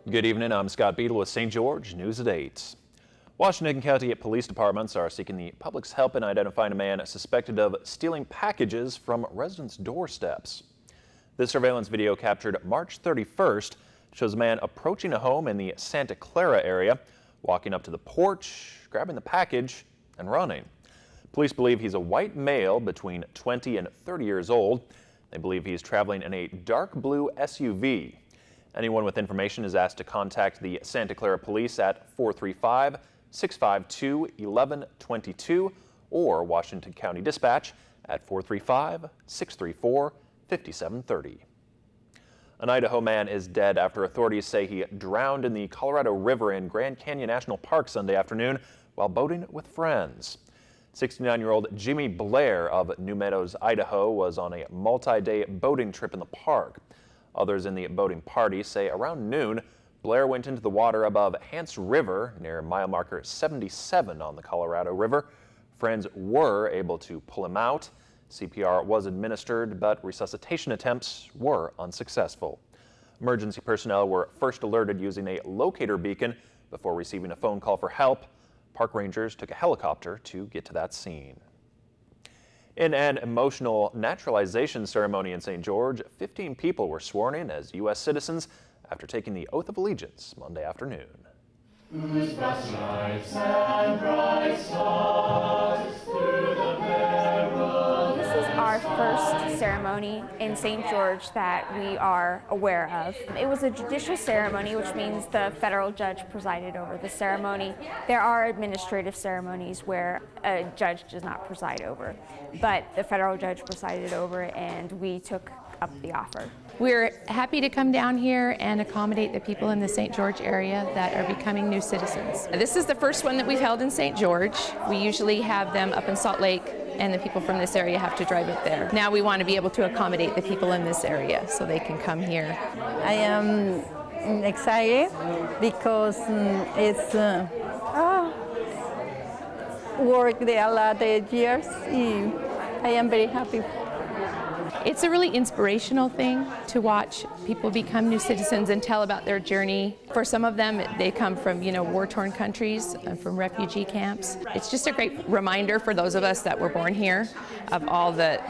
Good evening, I'm Scott Beadle with St. George News at 8. Washington County police departments are seeking the public's help in identifying a man suspected of stealing packages from residents' doorsteps. This surveillance video captured March 31st shows a man approaching a home in the Santa Clara area, walking up to the porch, grabbing the package, and running. Police believe he's a white male between 20 and 30 years old. They believe he's traveling in a dark blue SUV. Anyone with information is asked to contact the Santa Clara Police at 435-652-1122 or Washington County Dispatch at 435-634-5730. An Idaho man is dead after authorities say he drowned in the Colorado River in Grand Canyon National Park Sunday afternoon while boating with friends. 69-year-old Jimmy Blair of New Meadows, Idaho, was on a multi-day boating trip in the park. Others in the boating party say around noon, Blair went into the water above Hance River near mile marker 77 on the Colorado River. Friends were able to pull him out. CPR was administered, but resuscitation attempts were unsuccessful. Emergency personnel were first alerted using a locator beacon before receiving a phone call for help. Park rangers took a helicopter to get to that scene. In an emotional naturalization ceremony in St. George, 15 people were sworn in as U.S. citizens after taking the oath of allegiance Monday afternoon. Whose blessed lives and bright stars through the perils. This is our first ceremony in St. George that we are aware of. It was a judicial ceremony, which means the federal judge presided over the ceremony. There are administrative ceremonies where a judge does not preside over, but the federal judge presided over, and we took up the offer. We're happy to come down here and accommodate the people in the St. George area that are becoming new citizens. This is the first one that we've held in St. George. We usually have them up in Salt Lake, and the people from this area have to drive up there. Now we want to be able to accommodate the people in this area so they can come here. I am excited because it's worked a lot of years. I am very happy. It's a really inspirational thing to watch people become new citizens and tell about their journey. For some of them, they come from, war-torn countries and from refugee camps. It's just a great reminder for those of us that were born here of all the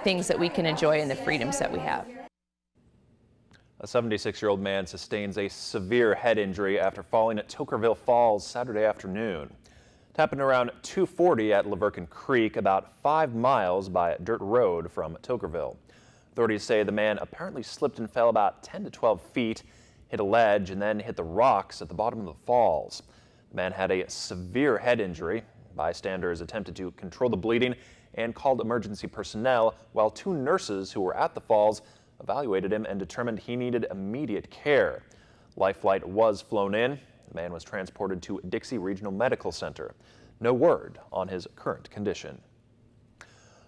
things that we can enjoy and the freedoms that we have. A 76-year-old man sustains a severe head injury after falling at Tokerville Falls Saturday afternoon. It happened around 2:40 at Laverkin Creek, about 5 miles by dirt road from Tokerville. Authorities say the man apparently slipped and fell about 10 to 12 feet, hit a ledge, and then hit the rocks at the bottom of the falls. The man had a severe head injury. Bystanders attempted to control the bleeding and called emergency personnel, while 2 nurses who were at the falls evaluated him and determined he needed immediate care. Life flight was flown in. The man was transported to Dixie Regional Medical Center. No word on his current condition.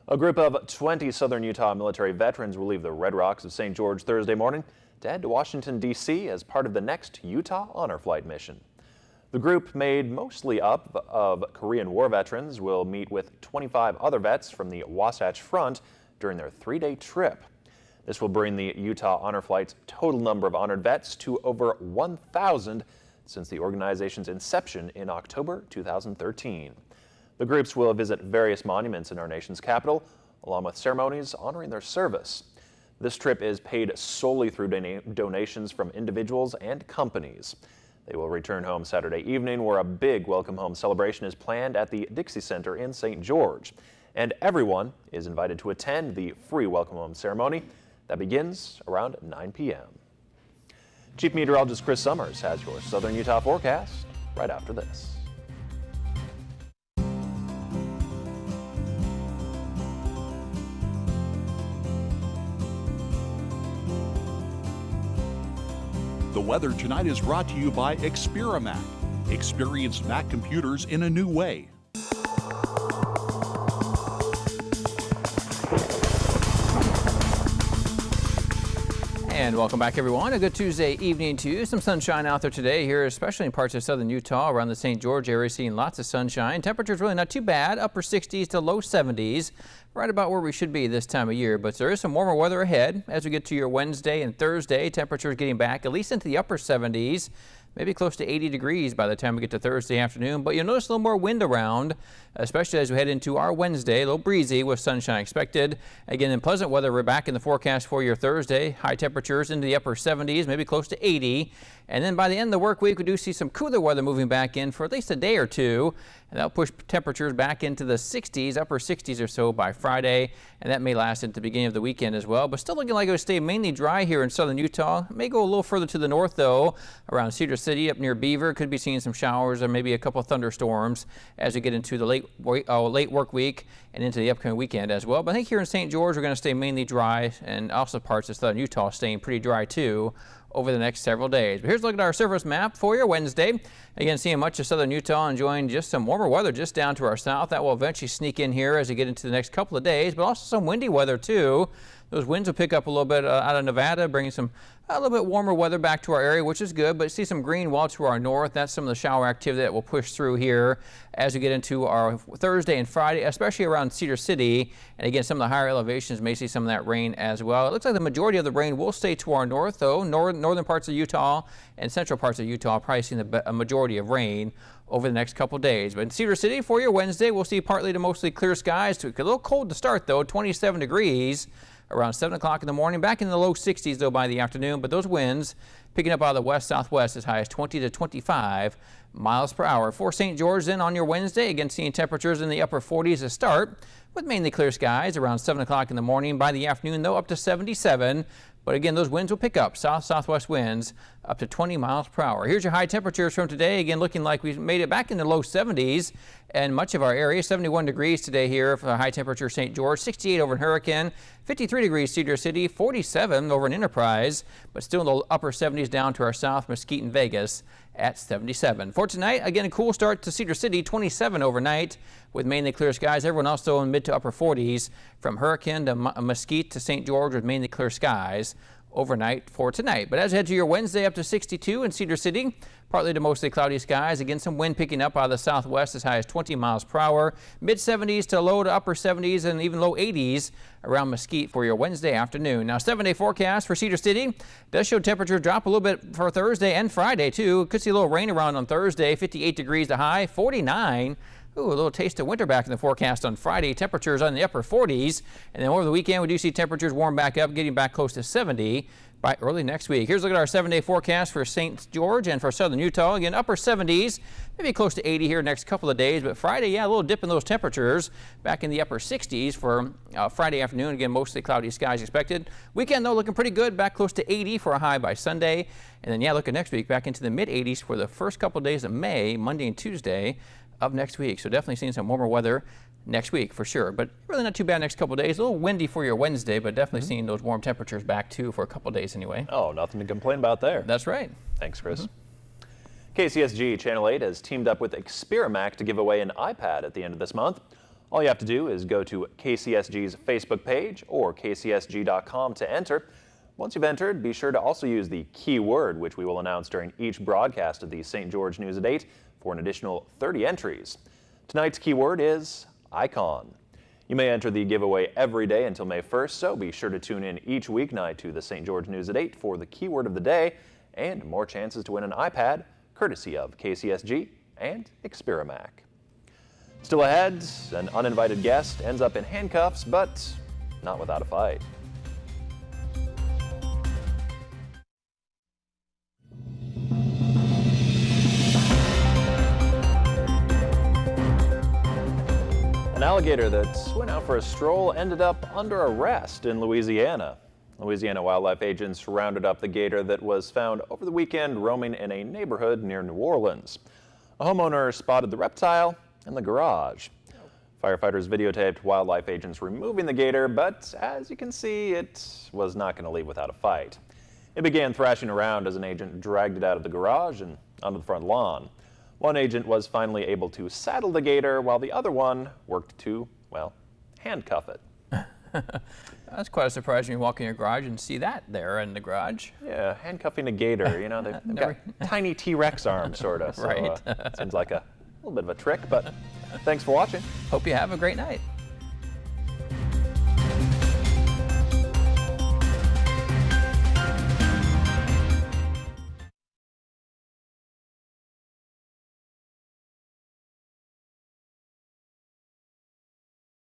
A group of 20 Southern Utah military veterans will leave the Red Rocks of St. George Thursday morning to head to Washington, D.C. as part of the next Utah Honor Flight mission. The group, made mostly up of Korean War veterans, will meet with 25 other vets from the Wasatch Front during their 3-day trip. This will bring the Utah Honor Flight's total number of honored vets to over 1,000 since the organization's inception in October 2013. The groups will visit various monuments in our nation's capital, along with ceremonies honoring their service. This trip is paid solely through donations from individuals and companies. They will return home Saturday evening, where a big welcome home celebration is planned at the Dixie Center in St. George. And everyone is invited to attend the free welcome home ceremony that begins around 9 p.m. Chief Meteorologist Chris Summers has your Southern Utah forecast right after this. The weather tonight is brought to you by Experamac. Experience Mac computers in a new way. And welcome back, everyone. A good Tuesday evening to you. Some sunshine out there today here, especially in parts of southern Utah, around the St. George area, seeing lots of sunshine. Temperatures really not too bad, upper 60s to low 70s, right about where we should be this time of year. But there is some warmer weather ahead as we get to your Wednesday and Thursday. Temperatures getting back at least into the upper 70s. Maybe close to 80 degrees by the time we get to Thursday afternoon, but you'll notice a little more wind around, especially as we head into our Wednesday. A little breezy with sunshine expected. Again, in pleasant weather, we're back in the forecast for your Thursday. High temperatures into the upper 70s, maybe close to 80. And then by the end of the work week, we do see some cooler weather moving back in for at least a day or two. And that'll push temperatures back into the 60s, upper 60s or so by Friday. And that may last into the beginning of the weekend as well. But still looking like it will stay mainly dry here in southern Utah. It may go a little further to the north, though, around Cedar City up near Beaver. Could be seeing some showers or maybe a couple of thunderstorms as we get into the late work week and into the upcoming weekend as well. But I think here in St. George, we're going to stay mainly dry, and also parts of southern Utah staying pretty dry too over the next several days. But here's a look at our surface map for your Wednesday. Again, seeing much of southern Utah enjoying just some warmer weather just down to our south. That will eventually sneak in here as we get into the next couple of days, but also some windy weather too. Those winds will pick up a little bit out of Nevada, bringing some a little bit warmer weather back to our area, which is good, but see some green well to our north. That's some of the shower activity that will push through here as we get into our Thursday and Friday, especially around Cedar City. And again, some of the higher elevations may see some of that rain as well. It looks like the majority of the rain will stay to our north, though. Northern parts of Utah and central parts of Utah probably seeing a majority of rain over the next couple days. But in Cedar City for your Wednesday, we'll see partly to mostly clear skies. A little cold to start, though, 27 degrees. Around 7 o'clock in the morning, back in the low 60s though by the afternoon, but those winds picking up out of the west-southwest as high as 20 to 25 miles per hour. For St. George then on your Wednesday, again seeing temperatures in the upper 40s to start with mainly clear skies around 7 o'clock in the morning. By the afternoon though, up to 77. But again, those winds will pick up, south-southwest winds up to 20 miles per hour. Here's your high temperatures from today. Again, looking like we made it back in the low 70s and much of our area. 71 degrees today here for the high temperature St. George, 68 over in Hurricane, 53 degrees Cedar City, 47 over in Enterprise, but still in the upper 70s down to our south, Mesquite and Vegas at 77. For tonight, again, a cool start to Cedar City, 27 overnight with mainly clear skies. Everyone else still in mid to upper 40s from Hurricane to Mesquite to St. George with mainly clear skies overnight for tonight. But as we head to your Wednesday, up to 62 in Cedar City, partly to mostly cloudy skies. Again, some wind picking up out of the southwest as high as 20 miles per hour. Mid 70s to low to upper 70s and even low 80s around Mesquite for your Wednesday afternoon. Now, 7-day forecast for Cedar City does show temperatures drop a little bit for Thursday and Friday too. Could see a little rain around on Thursday, 58 degrees the high, 49. Ooh, a little taste of winter back in the forecast on Friday. Temperatures on the upper 40s. And then over the weekend, we do see temperatures warm back up, getting back close to 70 by early next week. Here's a look at our 7-day forecast for St. George and for southern Utah. Again, upper 70s, maybe close to 80 here next couple of days. But Friday, yeah, a little dip in those temperatures back in the upper 60s for Friday afternoon. Again, mostly cloudy skies expected. Weekend, though, looking pretty good, back close to 80 for a high by Sunday. And then, yeah, looking next week, back into the mid 80s for the first couple of days of May, Monday and Tuesday of next week. So definitely seeing some warmer weather next week for sure, but really not too bad next couple of days. A little windy for your Wednesday, but definitely seeing those warm temperatures back too for a couple of days anyway. Oh, nothing to complain about there. That's right. Thanks, Chris. KCSG Channel 8 has teamed up with Experamac to give away an iPad at the end of this month. All you have to do is go to KCSG's Facebook page or kcsg.com to enter. Once you've entered, be sure to also use the keyword, which we will announce during each broadcast of the St. George News at 8 for an additional 30 entries. Tonight's keyword is icon. You may enter the giveaway every day until May 1st, so be sure to tune in each weeknight to the St. George News at 8 for the keyword of the day and more chances to win an iPad, courtesy of KCSG and Experamac. Still ahead, an uninvited guest ends up in handcuffs, but not without a fight. An alligator that went out for a stroll ended up under arrest in Louisiana. Louisiana wildlife agents rounded up the gator that was found over the weekend roaming in a neighborhood near New Orleans. A homeowner spotted the reptile in the garage. Firefighters videotaped wildlife agents removing the gator, but as you can see, it was not going to leave without a fight. It began thrashing around as an agent dragged it out of the garage and onto the front lawn. One agent was finally able to saddle the gator while the other one worked to, well, handcuff it. That's quite a surprise when you walk in your garage and see that there in the garage. Yeah, handcuffing a gator. You know, they've got tiny T-Rex arms, sort of. So, Right. seems like a little bit of a trick, but thanks for watching. Hope you have a great night.